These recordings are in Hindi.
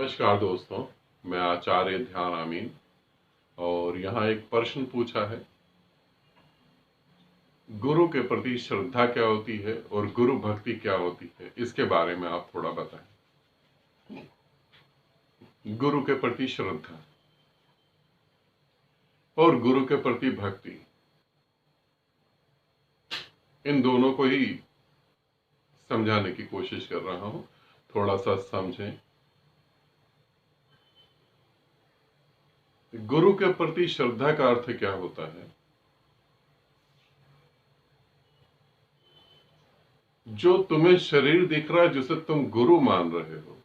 नमस्कार दोस्तों, मैं आचार्य ध्यान आमीन और यहाँ एक प्रश्न पूछा है। गुरु के प्रति श्रद्धा क्या होती है और गुरु भक्ति क्या होती है, इसके बारे में आप थोड़ा बताएं। गुरु के प्रति श्रद्धा और गुरु के प्रति भक्ति, इन दोनों को ही समझाने की कोशिश कर रहा हूं, थोड़ा सा समझें। गुरु के प्रति श्रद्धा का अर्थ क्या होता है? जो तुम्हें शरीर दिख रहा है, जिसे तुम गुरु मान रहे हो,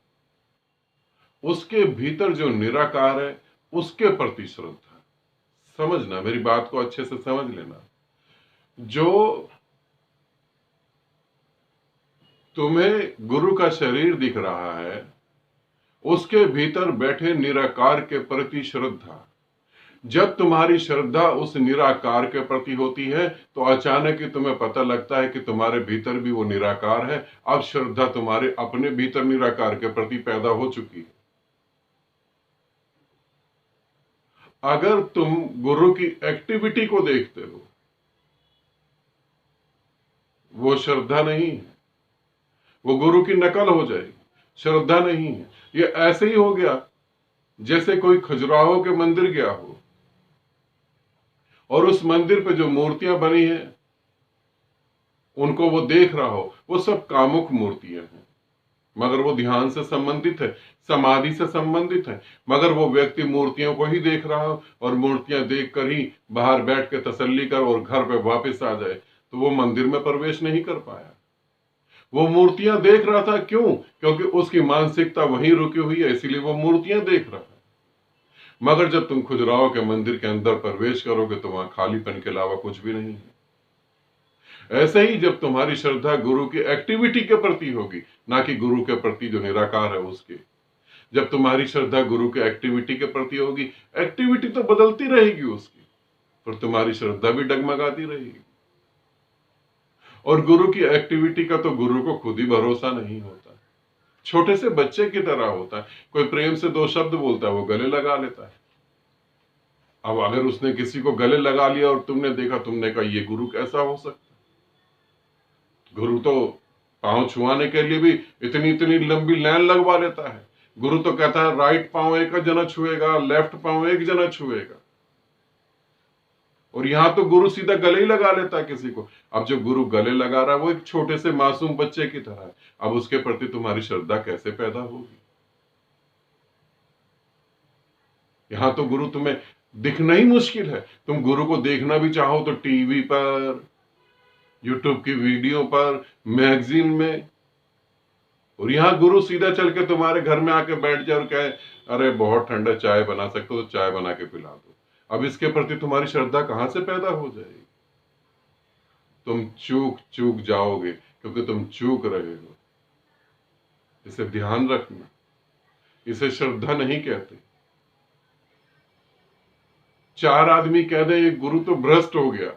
उसके भीतर जो निराकार है, उसके प्रति श्रद्धा। समझना, मेरी बात को अच्छे से समझ लेना। जो तुम्हें गुरु का शरीर दिख रहा है, उसके भीतर बैठे निराकार के प्रति श्रद्धा। जब तुम्हारी श्रद्धा उस निराकार के प्रति होती है तो अचानक ही तुम्हें पता लगता है कि तुम्हारे भीतर भी वो निराकार है। अब श्रद्धा तुम्हारे अपने भीतर निराकार के प्रति पैदा हो चुकी है। अगर तुम गुरु की एक्टिविटी को देखते हो, वो श्रद्धा नहीं है, वो गुरु की नकल हो जाएगी, श्रद्धा नहीं है। ये ऐसे ही हो गया जैसे कोई खजुराहो के मंदिर गया हो और उस मंदिर पे जो मूर्तियां बनी हैं उनको वो देख रहा हो, वो सब कामुक मूर्तियां हैं, मगर वो ध्यान से संबंधित है, समाधि से संबंधित है। मगर वो व्यक्ति मूर्तियों को ही देख रहा हो और मूर्तियां देखकर ही बाहर बैठ के तसल्ली कर और घर पे वापस आ जाए, तो वो मंदिर में प्रवेश नहीं कर पाया। वो मूर्तियां देख रहा था, क्यों? क्योंकि उसकी मानसिकता वहीं रुकी हुई है, इसीलिए वो मूर्तियां देख रहा है। मगर जब तुम खजुराहो के मंदिर के अंदर प्रवेश करोगे तो वहां खालीपन के अलावा कुछ भी नहीं है। ऐसे ही जब तुम्हारी श्रद्धा गुरु की एक्टिविटी के प्रति होगी, ना कि गुरु के प्रति जो निराकार है उसके, जब तुम्हारी श्रद्धा गुरु के एक्टिविटी के प्रति होगी, एक्टिविटी तो बदलती रहेगी उसकी, पर तुम्हारी श्रद्धा भी डगमगाती रहेगी। और गुरु की एक्टिविटी का तो गुरु को खुद ही भरोसा नहीं होता, छोटे से बच्चे की तरह होता है। कोई प्रेम से दो शब्द बोलता है, वो गले लगा लेता है। अब अगर उसने किसी को गले लगा लिया और तुमने देखा, तुमने कहा ये गुरु कैसा हो सकता? गुरु तो पांव छुआने के लिए भी इतनी इतनी लंबी लाइन लगवा लेता है। गुरु तो कहता है राइट पांव एक जना छुएगा, लेफ्ट पांव एक जना छुएगा, और यहां तो गुरु सीधा गले ही लगा लेता है किसी को। अब जो गुरु गले लगा रहा है वो एक छोटे से मासूम बच्चे की तरह है। अब उसके प्रति तुम्हारी श्रद्धा कैसे पैदा होगी? यहां तो गुरु तुम्हें दिखना ही मुश्किल है। तुम गुरु को देखना भी चाहो तो टीवी पर, यूट्यूब की वीडियो पर, मैगजीन में, और यहां गुरु सीधा चल के तुम्हारे घर में आके बैठ जाए और कहे अरे बहुत ठंडा, चाय बना सकते हो तो चाय बना के पिला दो। अब इसके प्रति तुम्हारी श्रद्धा कहां से पैदा हो जाएगी? तुम चूक जाओगे, क्योंकि तुम चूक रहे हो। इसे ध्यान रखना, इसे श्रद्धा नहीं कहते। चार आदमी कह दे ये गुरु तो भ्रष्ट हो गया,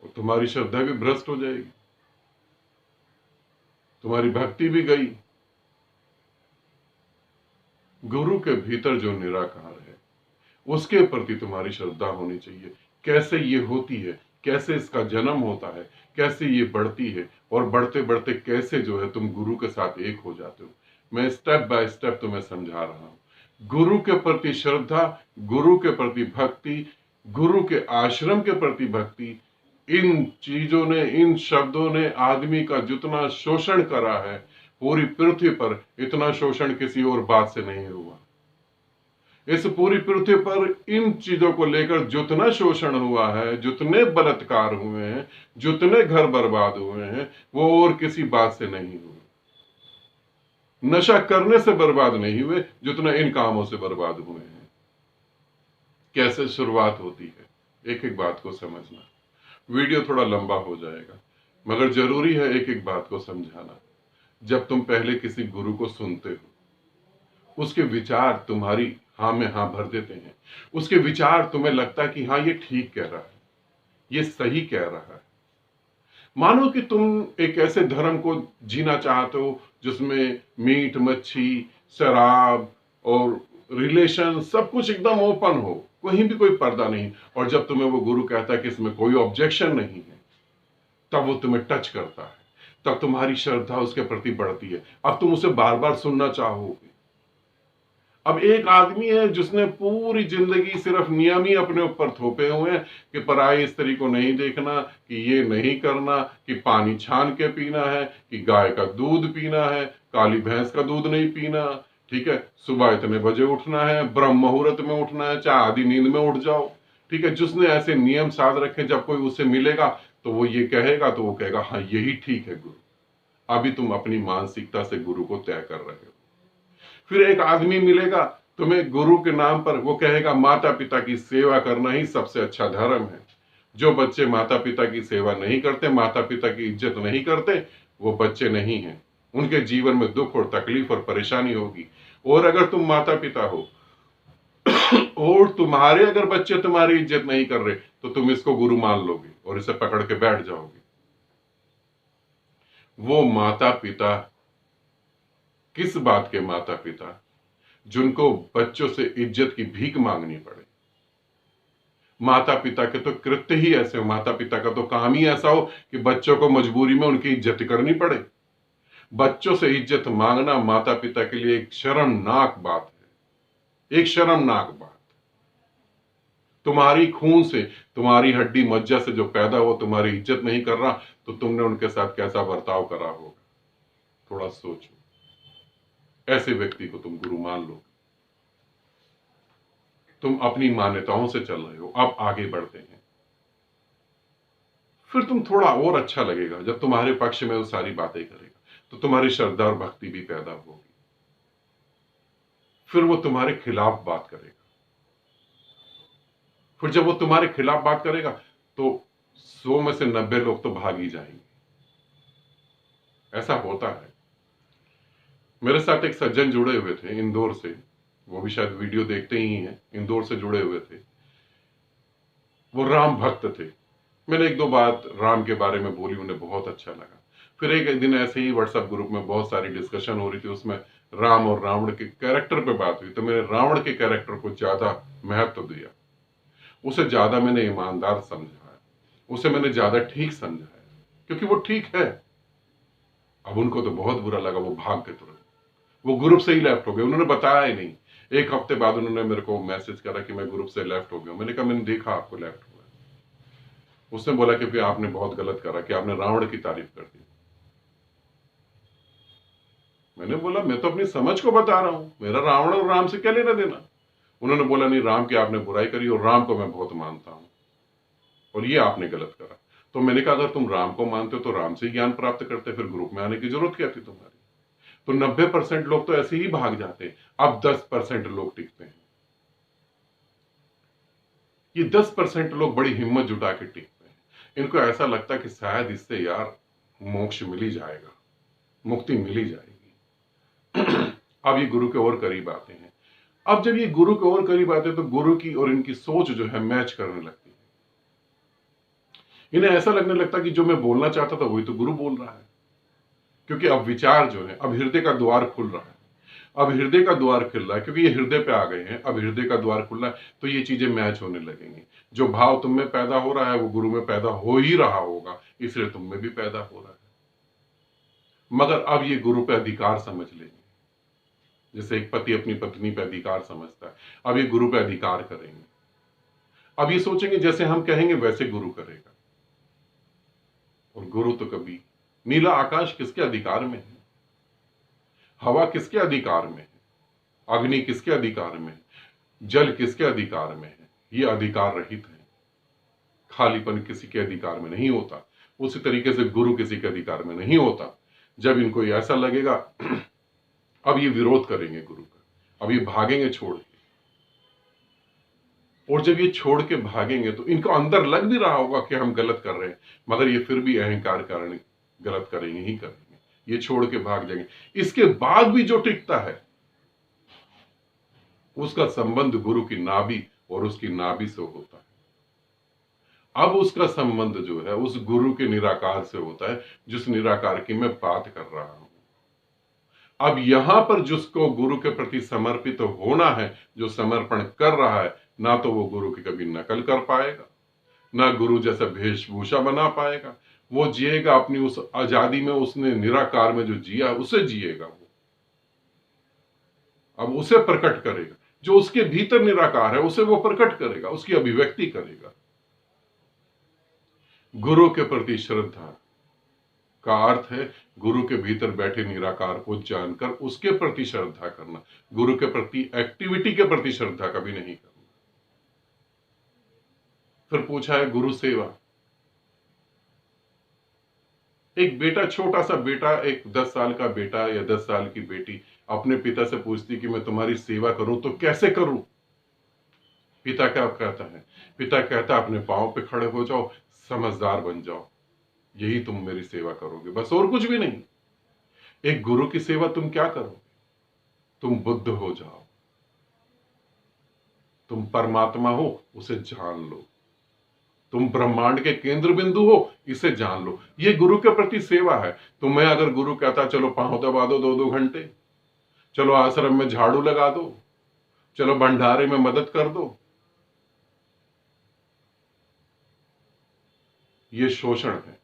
और तुम्हारी श्रद्धा भी भ्रष्ट हो जाएगी, तुम्हारी भक्ति भी गई। गुरु के भीतर जो निराकार है उसके प्रति तुम्हारी श्रद्धा होनी चाहिए। कैसे ये होती है, कैसे इसका जन्म होता है, कैसे ये बढ़ती है, और बढ़ते बढ़ते कैसे जो है तुम गुरु के साथ एक हो जाते हो, मैं स्टेप बाय स्टेप तुम्हें समझा रहा हूं। गुरु के प्रति श्रद्धा, गुरु के प्रति भक्ति, गुरु के आश्रम के प्रति भक्ति, इन चीजों ने, इन शब्दों ने आदमी का जितना शोषण करा है पूरी पृथ्वी पर, इतना शोषण किसी और बात से नहीं हुआ। इस पूरी पृथ्वी पर इन चीजों को लेकर जितना शोषण हुआ है, जितने बलात्कार हुए हैं, जितने घर बर्बाद हुए हैं, वो और किसी बात से नहीं हुए। नशा करने से बर्बाद नहीं हुए जितना इन कामों से बर्बाद हुए हैं। कैसे शुरुआत होती है, एक एक बात को समझना। वीडियो थोड़ा लंबा हो जाएगा, मगर जरूरी है एक एक बात को समझाना। जब तुम पहले किसी गुरु को सुनते हो, उसके विचार तुम्हारी हाँ में हाँ भर देते हैं। उसके विचार तुम्हें लगता है कि हाँ ये ठीक कह रहा है, ये सही कह रहा है। मानो कि तुम एक ऐसे धर्म को जीना चाहते हो जिसमें मीट मच्छी शराब और रिलेशन सब कुछ एकदम ओपन हो, कहीं भी कोई पर्दा नहीं। और जब तुम्हें वो गुरु कहता है कि इसमें कोई ऑब्जेक्शन नहीं है, तब वो तुम्हें टच करता है, तब तुम्हारी श्रद्धा उसके प्रति बढ़ती है, अब तुम उसे बार बार सुनना चाहोगे। अब एक आदमी है जिसने पूरी जिंदगी सिर्फ नियम ही अपने ऊपर थोपे हुए हैं कि पराई स्त्री को नहीं देखना, कि ये नहीं करना, कि पानी छान के पीना है, कि गाय का दूध पीना है, काली भैंस का दूध नहीं पीना, ठीक है, सुबह इतने बजे उठना है, ब्रह्म मुहूर्त में उठना है, चाहे आधी नींद में उठ जाओ, ठीक है। जिसने ऐसे नियम साध रखे, जब कोई उससे मिलेगा तो वो ये कहेगा, तो वो कहेगा हाँ यही ठीक है गुरु। अभी तुम अपनी मानसिकता से गुरु को तय कर रहे हो। फिर एक आदमी मिलेगा तुम्हें गुरु के नाम पर, वो कहेगा माता पिता की सेवा करना ही सबसे अच्छा धर्म है। जो बच्चे माता पिता की सेवा नहीं करते, माता पिता की इज्जत नहीं करते, वो बच्चे नहीं हैं, उनके जीवन में दुख और तकलीफ और परेशानी होगी। और अगर तुम माता पिता हो और तुम्हारे अगर बच्चे तुम्हारी इज्जत नहीं कर रहे, तो तुम इसको गुरु मान लोगे और इसे पकड़ के बैठ जाओगे। वो माता पिता किस बात के माता पिता? जिनको बच्चों से इज्जत की भीख मांगनी पड़े। माता पिता के तो कृत्य ही ऐसे हो, माता पिता का तो काम ही ऐसा हो कि बच्चों को मजबूरी में उनकी इज्जत करनी पड़े। बच्चों से इज्जत मांगना माता पिता के लिए एक शर्मनाक बात है, एक शर्मनाक बात। तुम्हारी खून से, तुम्हारी हड्डी मज्जा से जो पैदा हो, तुम्हारी इज्जत नहीं कर रहा, तो तुमने उनके साथ कैसा बर्ताव करा होगा, थोड़ा सोचो। ऐसे व्यक्ति को तुम गुरु मान लो। तुम अपनी मान्यताओं से चल रहे हो, अब आगे बढ़ते हैं। फिर तुम थोड़ा और अच्छा लगेगा जब तुम्हारे पक्ष में वो सारी बातें करेगा, तो तुम्हारी श्रद्धा और भक्ति भी पैदा होगी। फिर वो तुम्हारे खिलाफ बात करेगा। फिर जब वो तुम्हारे खिलाफ बात करेगा, तो 100 में से 90 लोग तो भाग ही जाएंगे। ऐसा होता है। मेरे साथ एक सज्जन जुड़े हुए थे इंदौर से, वो भी शायद वीडियो देखते ही हैं, इंदौर से जुड़े हुए थे। वो राम भक्त थे। मैंने एक दो बात राम के बारे में बोली, उन्हें बहुत अच्छा लगा। फिर एक दिन ऐसे ही व्हाट्सएप ग्रुप में बहुत सारी डिस्कशन हो रही थी, उसमें राम और रावण के कैरेक्टर पे बात हुई, तो मैंने रावण के कैरेक्टर को ज्यादा महत्व दिया, उसे ज्यादा मैंने ईमानदार समझाया, उसे मैंने ज्यादा ठीक समझाया, क्योंकि वो ठीक है। अब उनको तो बहुत बुरा लगा, वो भाग के तुरंत वो ग्रुप से ही लेफ्ट हो गए। उन्होंने बताया ही नहीं। एक हफ्ते बाद उन्होंने मेरे को मैसेज करा कि मैं ग्रुप से लेफ्ट हो गया। मैंने कहा मैंने देखा आपको लेफ्ट हुआ। उसने बोला कि फिर आपने बहुत गलत करा कि आपने रावण की तारीफ कर दी। मैंने बोला मैं तो अपनी समझ को बता रहा हूं, मेरा रावण और राम से क्या लेना देना। उन्होंने बोला नहीं, राम की आपने बुराई करी और राम को मैं बहुत मानता हूं और ये आपने गलत करा। तो मैंने कहा अगर तुम राम को मानते हो तो राम से ज्ञान प्राप्त करते, फिर ग्रुप में आने की जरूरत क्या थी तुम्हारी। तो 90% लोग तो ऐसे ही भाग जाते हैं, अब 10% लोग टिकते हैं। ये 10% लोग बड़ी हिम्मत जुटा के टिकते हैं। इनको ऐसा लगता है कि शायद इससे यार मोक्ष मिल ही जाएगा, मुक्ति मिल ही जाएगी। अब ये गुरु के और करीब आते हैं। अब जब ये गुरु के और करीब आते हैं, तो गुरु की और इनकी सोच जो है मैच करने लगती है। इन्हें ऐसा लगने लगता है कि जो मैं बोलना चाहता था वही तो गुरु बोल रहा है, क्योंकि अब विचार जो है, अब हृदय का द्वार खुल रहा है। अब हृदय का द्वार खुल रहा है, क्योंकि ये हृदय पे आ गए हैं, अब हृदय का द्वार खुल रहा है, तो ये चीजें मैच होने लगेंगी। जो भाव तुम में पैदा हो रहा है वो गुरु में पैदा हो ही रहा होगा, इसलिए तुम में भी पैदा हो रहा है। मगर अब ये गुरु पे अधिकार समझ लेंगे, जैसे एक पति अपनी पत्नी पे अधिकार समझता है, अब ये गुरु पे अधिकार करेंगे। अब ये सोचेंगे जैसे हम कहेंगे वैसे गुरु करेगा। और गुरु तो कभी, नीला आकाश किसके अधिकार में है, हवा किसके अधिकार में है, अग्नि किसके अधिकार में है, जल किसके अधिकार में है, ये अधिकार रहित है। खालीपन किसी के अधिकार में नहीं होता, उसी तरीके से गुरु किसी के अधिकार में नहीं होता। जब इनको ऐसा लगेगा अब ये विरोध करेंगे गुरु का, अब ये भागेंगे छोड़ के। और जब ये छोड़ के भागेंगे तो इनको अंदर लग भी रहा होगा कि हम गलत कर रहे हैं, मगर ये फिर भी अहंकार कारण गलत करेंगे ही करेंगे, ये छोड़ के भाग जाएंगे। इसके बाद भी जो टिकता है उसका संबंध गुरु की नाभि और उसकी नाभि से होता है। अब उसका संबंध जो है उस गुरु के निराकार से होता है, जिस निराकार की मैं बात कर रहा हूं। अब यहां पर जिसको गुरु के प्रति समर्पित होना है, जो समर्पण कर रहा है, ना तो वो गुरु की कभी नकल कर पाएगा, ना गुरु जैसा वेशभूषा बना पाएगा। वो जिएगा अपनी उस आजादी में, उसने निराकार में जो जिया उसे जिएगा। वो अब उसे प्रकट करेगा, जो उसके भीतर निराकार है उसे वो प्रकट करेगा, उसकी अभिव्यक्ति करेगा। गुरु के प्रति श्रद्धा का अर्थ है गुरु के भीतर बैठे निराकार को जानकर उसके प्रति श्रद्धा करना, गुरु के प्रति एक्टिविटी के प्रति श्रद्धा कभी नहीं करना। फिर पूछा है गुरु सेवा। एक बेटा, छोटा सा बेटा, एक 10 साल का बेटा या 10 साल की बेटी अपने पिता से पूछती कि मैं तुम्हारी सेवा करूं तो कैसे करूं। पिता क्या कहता है? पिता कहता है अपने पांव पे खड़े हो जाओ, समझदार बन जाओ, यही तुम मेरी सेवा करोगे, बस और कुछ भी नहीं। एक गुरु की सेवा तुम क्या करोगे? तुम बुद्ध हो जाओ, तुम परमात्मा हो उसे जान लो, तुम ब्रह्मांड के केंद्र बिंदु हो इसे जान लो। ये गुरु के प्रति सेवा है। तुम्हें अगर गुरु कहता चलो पांव दबा दो 2-2 घंटे, चलो आश्रम में झाड़ू लगा दो, चलो भंडारे में मदद कर दो, ये शोषण है।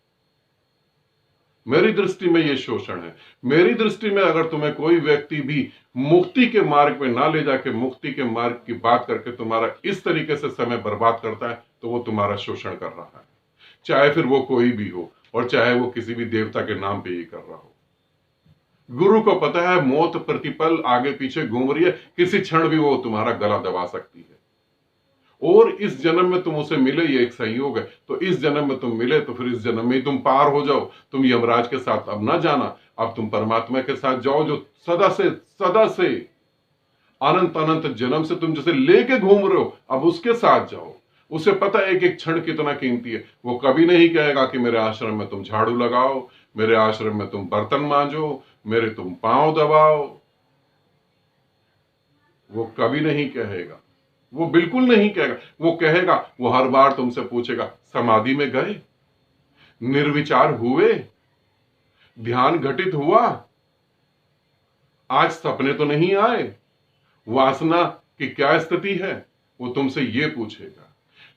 मेरी दृष्टि में ये शोषण है। मेरी दृष्टि में अगर तुम्हें कोई व्यक्ति भी मुक्ति के मार्ग पे ना ले जाके मुक्ति के मार्ग की बात करके तुम्हारा इस तरीके से समय बर्बाद करता है, तो वो तुम्हारा शोषण कर रहा है, चाहे फिर वो कोई भी हो और चाहे वो किसी भी देवता के नाम पे ही कर रहा हो। गुरु को पता है मौत प्रतिपल आगे पीछे घूम रही है, किसी क्षण भी वो तुम्हारा गला दबा सकती है। और इस जन्म में तुम उसे मिले, ये एक संयोग है, तो इस जन्म में तुम मिले तो फिर इस जन्म में ही तुम पार हो जाओ। तुम यमराज के साथ अब ना जाना, अब तुम परमात्मा के साथ जाओ, जो सदा से अनंत अनंत जन्म से तुम जैसे लेके घूम रहे हो, अब उसके साथ जाओ। उसे पता है एक एक क्षण कितना कीमती है। वो कभी नहीं कहेगा कि मेरे आश्रम में तुम झाड़ू लगाओ, मेरे आश्रम में तुम बर्तन मांजो, मेरे तुम पांव दबाओ। वो कभी नहीं कहेगा, वो बिल्कुल नहीं कहेगा। वो कहेगा, वो हर बार तुमसे पूछेगा समाधि में गए, निर्विचार हुए, ध्यान घटित हुआ, आज सपने तो नहीं आए, वासना की क्या स्थिति है, वो तुमसे ये पूछेगा।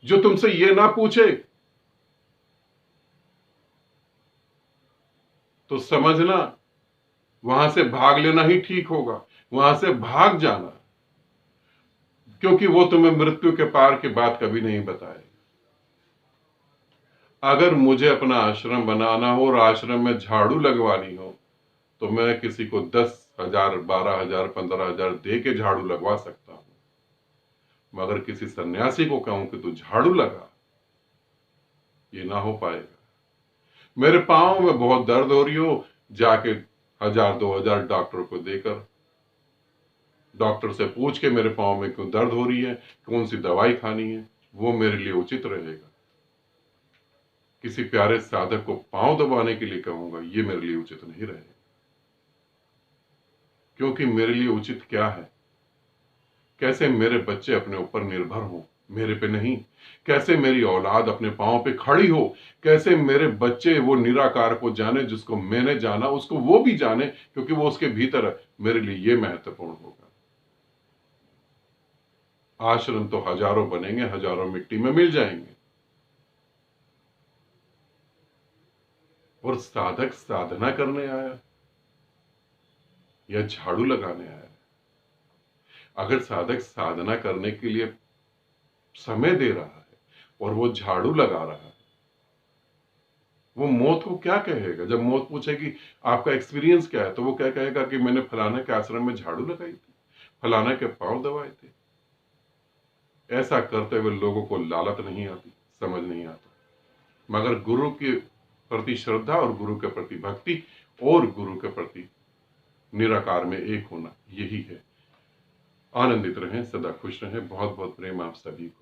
जो तुमसे ये ना पूछे तो समझना वहां से भाग लेना ही ठीक होगा, वहां से भाग जाना, क्योंकि वो तुम्हें मृत्यु के पार की बात कभी नहीं बताएगा। अगर मुझे अपना आश्रम बनाना हो और आश्रम में झाड़ू लगवानी हो तो मैं किसी को 10,000, 12,000, 15,000 दे के झाड़ू लगवा सकता हूं, मगर किसी सन्यासी को कहूं कि तू झाड़ू लगा, ये ना हो पाएगा। मेरे पांव में बहुत दर्द हो रही हो, जाके 1,000-2,000 डॉक्टर को देकर, डॉक्टर से पूछ के मेरे पांव में क्यों दर्द हो रही है, कौन सी दवाई खानी है, वो मेरे लिए उचित रहेगा। किसी प्यारे साधक को पांव दबाने के लिए कहूंगा, ये मेरे लिए उचित नहीं रहेगा। क्योंकि मेरे लिए उचित क्या है? कैसे मेरे बच्चे अपने ऊपर निर्भर हो, मेरे पे नहीं। कैसे मेरी औलाद अपने पांव पे खड़ी हो, कैसे मेरे बच्चे वो निराकार को जाने जिसको मैंने जाना, उसको वो भी जाने, क्योंकि वो उसके भीतर है। मेरे लिए ये महत्वपूर्ण होगा। आश्रम तो हजारों बनेंगे, हजारों मिट्टी में मिल जाएंगे, और साधक साधना करने आया या झाड़ू लगाने आया? अगर साधक साधना करने के लिए समय दे रहा है और वो झाड़ू लगा रहा है, वो मौत को क्या कहेगा? जब मौत पूछेगी आपका एक्सपीरियंस क्या है, तो वो क्या कहेगा कि मैंने फलाना के आश्रम में झाड़ू लगाई थी, फलाना के पांव दबाए थे। ऐसा करते हुए लोगों को लालच नहीं आती, समझ नहीं आता। मगर गुरु के प्रति श्रद्धा और गुरु के प्रति भक्ति और गुरु के प्रति निराकार में एक होना, यही है। आनंदित रहें, सदा खुश रहें। बहुत बहुत प्रेम आप सभी को।